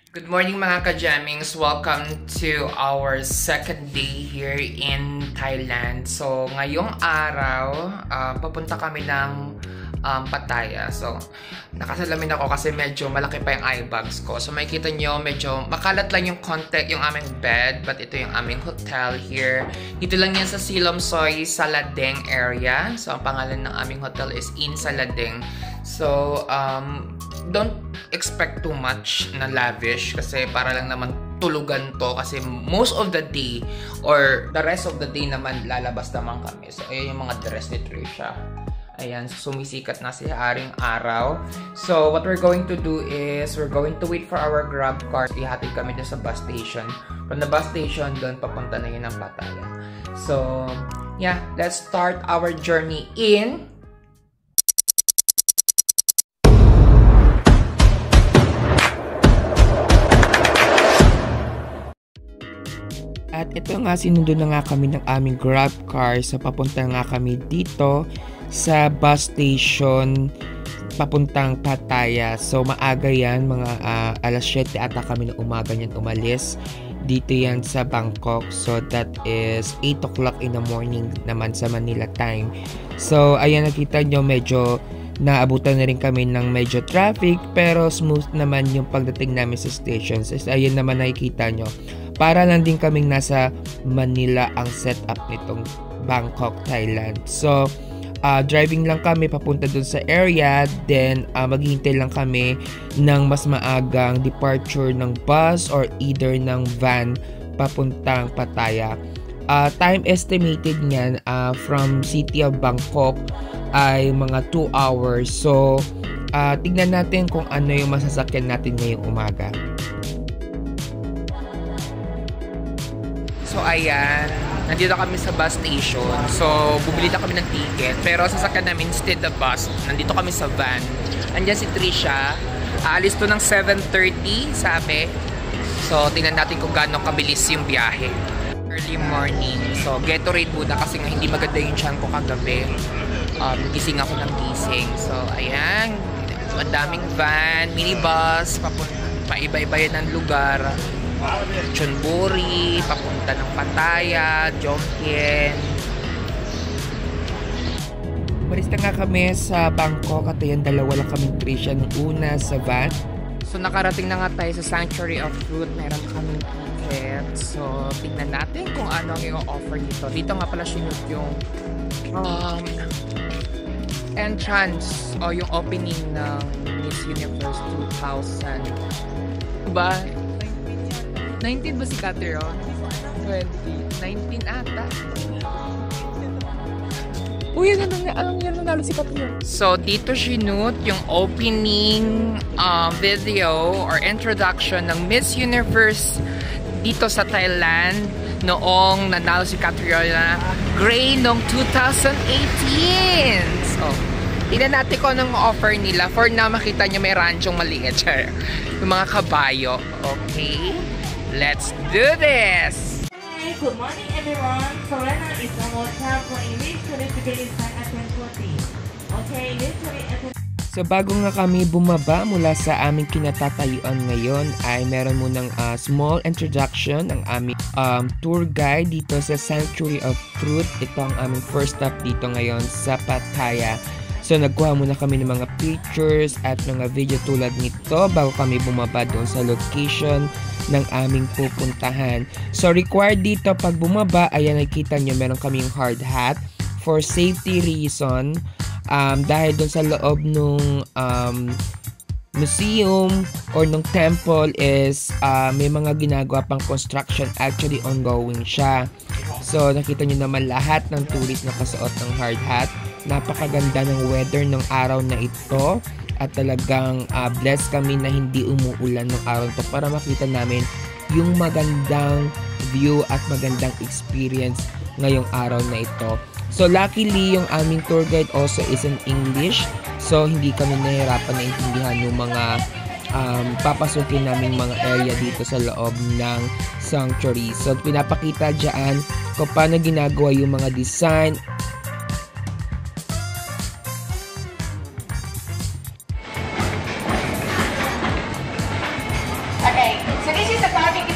Good morning mga ka-jammings! Welcome to our second day here in Thailand. So, ngayong araw, papunta kami ng Pattaya. So, nakasalamin ako kasi medyo malaki pa yung eye bags ko. So, makikita nyo, medyo makalat lang yung konti yung aming bed. But ito yung aming hotel here. Dito lang yan sa Silomsoy, Saladeng area. So, ang pangalan ng aming hotel is In Saladeng. So, don't expect too much na lavish kasi para lang naman tulugan to kasi most of the day or the rest of the day naman lalabas naman kami. So, ayan yung mga dress ni Trisha. Ayan, sumisikat na si Haring Araw. So, what we're going to do is we're going to wait for our grab car. Ihatid kami dun sa bus station. From the bus station, doon papunta na yun ng Pattaya. So, yeah, let's start our journey in At ito nga, sinundo na nga kami ng aming grab car. So, papunta nga kami dito sa bus station papuntang Pattaya. So, maaga yan. Mga alas 7 ata kami na umaga niyan umalis. Dito yan sa Bangkok. So, that is 8 o'clock in the morning naman sa Manila time. So, ayan, nakita nyo, medyo naabutan na rin kami ng medyo traffic. Pero smooth naman yung pagdating namin sa stations. So, ayan naman nakikita nyo. Para lang din kaming nasa Manila ang setup nitong Bangkok, Thailand. So, driving lang kami papunta dun sa area. Then, maghihintay lang kami ng mas maagang departure ng bus or either ng van papuntang Pattaya. Time estimated niyan from city of Bangkok ay mga 2 hours. So, tignan natin kung ano yung masasakyan natin ngayong umaga. So, ayan. Nandito kami sa bus station. So, bumili na kami ng ticket. Pero sasakyan namin instead the bus. Nandito kami sa van. Andiyan si Trisha. Aalis to ng 7:30, sabi. So, tingnan natin kung gaano kabilis yung biyahe. Early morning. So, Gatorade muna kasi nga hindi maganda yung tiyan ko kagabi. Gising ako ng gising. So, ayan. Ang daming van, minibus, paiba-iba yan ng lugar. Chonburi, papunta ng Pattaya, Jomtien. Umalis na nga kami sa Bangkok at ayan, dalawa lang kaming Trisha nung una sa van. So nakarating na nga tayo sa Sanctuary of Fruit. Meron kaming ticket. So tingnan natin kung ano ang i-offer dito. Dito nga pala sinut yung entrance o yung opening ng Miss Universe 2000. Diba? 19 ba si Catherine? 20. 19 ata. Uy, alam niya nanalo si Catherine. So, dito sinut yung opening video or introduction ng Miss Universe dito sa Thailand noong nanalo si Catriona Gray noong 2018. So, tignan natin kung anong offer nila. For now, makita nyo may ranchong maliit. Yung mga kabayo. Okay? Let's do this! Hi, good morning everyone. So right now is our time for English certificate inside at 10:40. Okay, literally at So bago nga kami bumaba mula sa aming kinatatayuan ngayon ay meron munang small introduction ng aming tour guide dito sa Sanctuary of Truth. Ito ang aming first stop dito ngayon sa Pattaya. So nagkuha muna kami ng mga pictures at mga video tulad nito bago kami bumaba doon sa location ng aming pupuntahan. So required dito pag bumaba, ayan nakikita nyo meron kaming hard hat for safety reason. Dahil doon sa loob nung museum or nung temple is may mga ginagawa pang construction, actually ongoing siya. So nakita nyo naman lahat ng tourist na kasuot ng hard hat. Napakaganda ng weather ng araw na ito at talagang blessed kami na hindi umuulan ng araw ito para makita namin yung magandang view at magandang experience ngayong araw na ito. So luckily yung aming tour guide also is in English, so hindi kami nahirapan na intindihan yung mga papasukin naming mga area dito sa loob ng sanctuary. So pinapakita dyan kung paano ginagawa yung mga design. okay.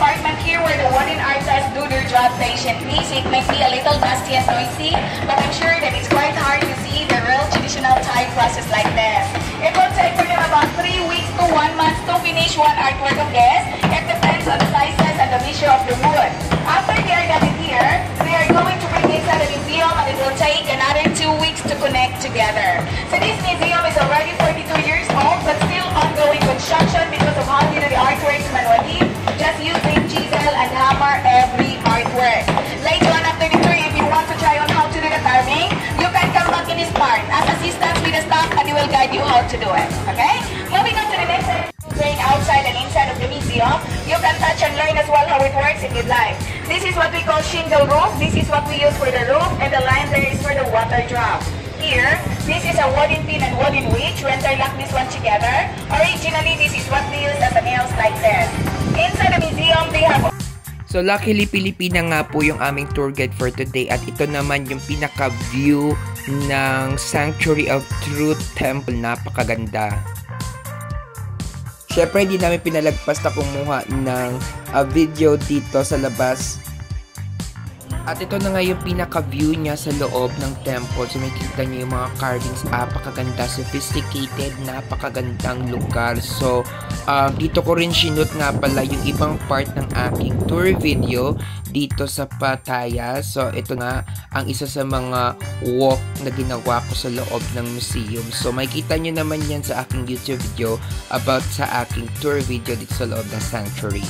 compartment here where the wooden artists do their job patiently. So it might be a little dusty and noisy, but I'm sure that it's quite hard to see the real traditional Thai process like this. It will take for them about 3 weeks to 1 month to finish one artwork of this. It depends on the sizes and the measure of the wood. After they are done here, they are going to bring inside the museum, and it will take another 2 weeks to connect together. So this museum is already 42 years old, but still ongoing construction because of how you do the artworks manually, just using chisel and hammer every artwork. Later on after the tour, if you want to try on how to do the carving, you can come back in this part as assistants with the staff, and they will guide you how to do it. Okay? Moving on to the next section. Outside and inside of the museum, you can touch and learn as well how it works if you'd like. This is what we call shingle roof. This is what we use for the roof, and the line there is for the water drop. Here, this is a wooden pin and wooden wedge. We interlock this one together. Originally, this is what we use as a nails like this. Inside the museum, they have... So luckily Pilipina nga po yung aming tour guide for today, at ito naman yung pinaka-view ng Sanctuary of Truth Temple. Napakaganda. Syempre, hindi namin pinalagpas na kumuha ng video dito sa labas. At ito na nga yung pinaka-view niya sa loob ng temple. So makikita niyo yung mga carvings. Napakaganda, sophisticated, napakagandang lugar. So dito ko rin sinut nga pala yung ibang part ng aking tour video dito sa Pattaya. So ito nga ang isa sa mga walk na ginawa ko sa loob ng museum. So makikita nyo naman yan sa aking YouTube video about sa aking tour video dito sa loob ng sanctuary.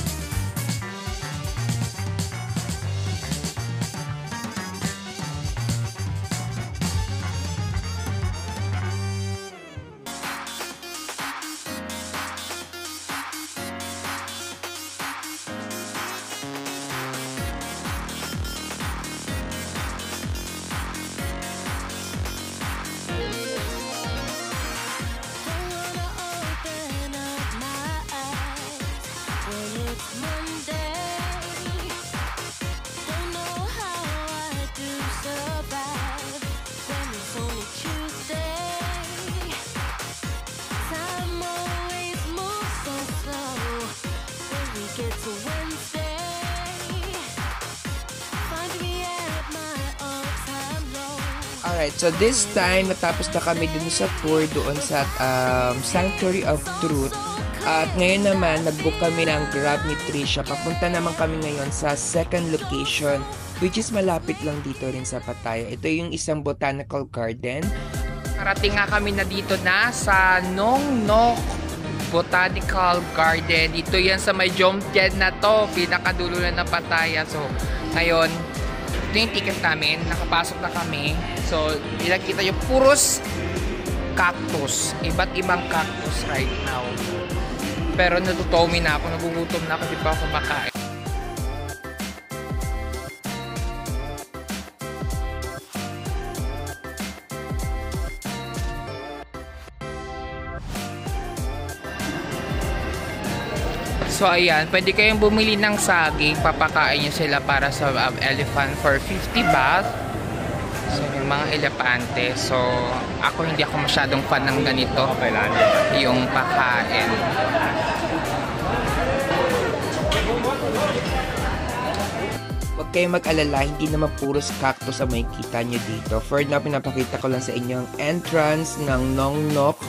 Alright, so this time, natapos na kami dun sa tour doon sa Sanctuary of Truth. At ngayon naman, nag-book kami ng Grab ni Trisha. Papunta naman kami ngayon sa second location, which is malapit lang dito rin sa Pattaya. Ito yung isang botanical garden. Parating nga kami na dito na sa Nong Nok Botanical Garden. Dito yan sa may Jomtien na to, pinakadulo na ng Pattaya. So, ngayon, ito yung ticket namin, nakapasok na kami. So, nakita yung puros cactus, iba't ibang cactus right now. Pero natutomi na ako, nagugutom na ako, di pa ako makain. So ayan, pwede kayong bumili ng saging, papakain nyo sila para sa elephant for 50 baht. So yung mga elepante. So ako hindi ako masyadong fan ng ganito, yung pakain. Huwag kayong mag-alala, hindi naman puros cactus ang makikita nyo dito. For now, pinapakita ko lang sa inyo ang entrance ng Nong Nok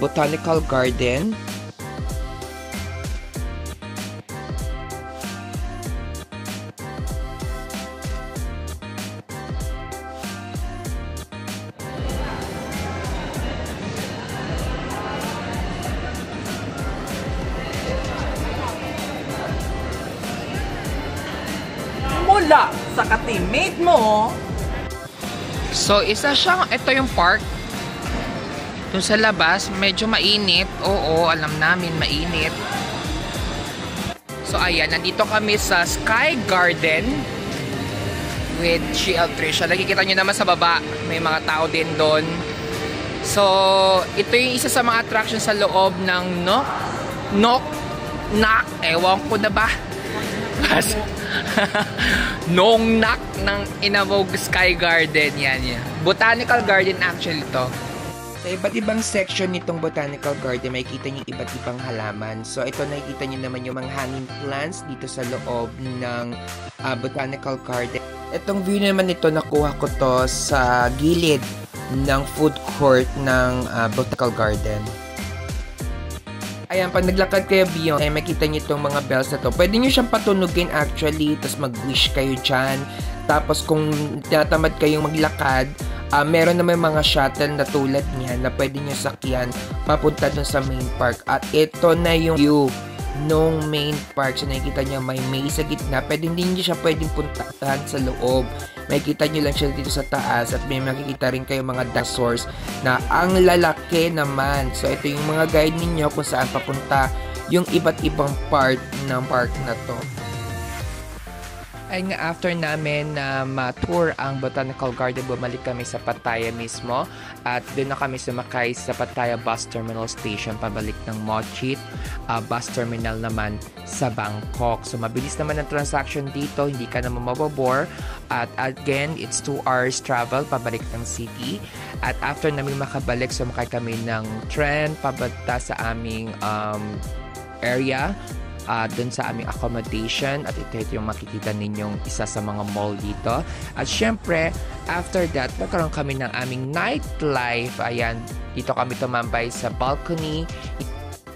Botanical Garden. Sa ka-teammate mo. So, isa siyang, ito yung park. Doon sa labas, medyo mainit. Oo, alam namin, mainit. So, ayan, nandito kami sa Sky Garden with GL Trisha. Nakikita nyo naman sa baba, may mga tao din doon. So, ito yung isa sa mga attraction sa loob ng Nok, ewan ko na ba? Nong Nak ng Inamog Sky Garden. Yan. Botanical Garden actually to. So Sa iba't ibang section nitong botanical garden, makikita niyo iba't ibang halaman. So ito nakikita niyo naman yung mga hanging plants dito sa loob ng botanical garden. Itong view naman nito, nakuha ko to sa gilid ng food court ng botanical garden. Ayan, pag naglakad kayo beyond, ay makita niyo itong mga bells na to. Pwede niyo siyang patunugin actually, tapos mag-wish kayo dyan. Tapos kung tinatamad kayong maglakad, meron naman mga shuttle na tulad niyan na pwede nyo sakyan papunta dun sa main park. At ito na yung view nung main park. So nakikita nyo may maze sa gitna. Hindi nyo siya pwedeng puntahan sa loob. Makikita nyo lang siya dito sa taas at may makikita rin kayo mga dinosaurs na ang lalaki naman. So ito yung mga guide ninyo kung saan papunta yung iba't ibang part ng park na to. Ay nga, after namin na ma-tour ang Botanical Garden, bumalik kami sa Pattaya mismo at doon na kami sumakay sa Pattaya Bus Terminal Station pabalik ng Mochit Bus Terminal naman sa Bangkok. So mabilis naman ang transaction dito, hindi ka naman mababore at again, it's 2 hours travel pabalik ng city at after namin makabalik, sumakay kami ng tren papunta sa aming area dun sa aming accommodation at ito yung makikita ninyong isa sa mga mall dito. At syempre, after that, nagkaroon kami ng aming nightlife. Ayan, dito kami tumambay sa balcony.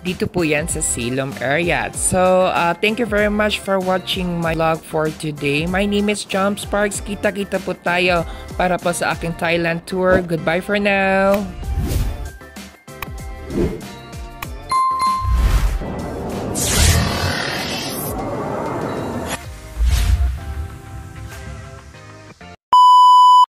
Dito po yan sa Siloam area. So, thank you very much for watching my vlog for today. My name is Jump Sparks. Kita-kita po tayo para po sa aking Thailand tour. Goodbye for now!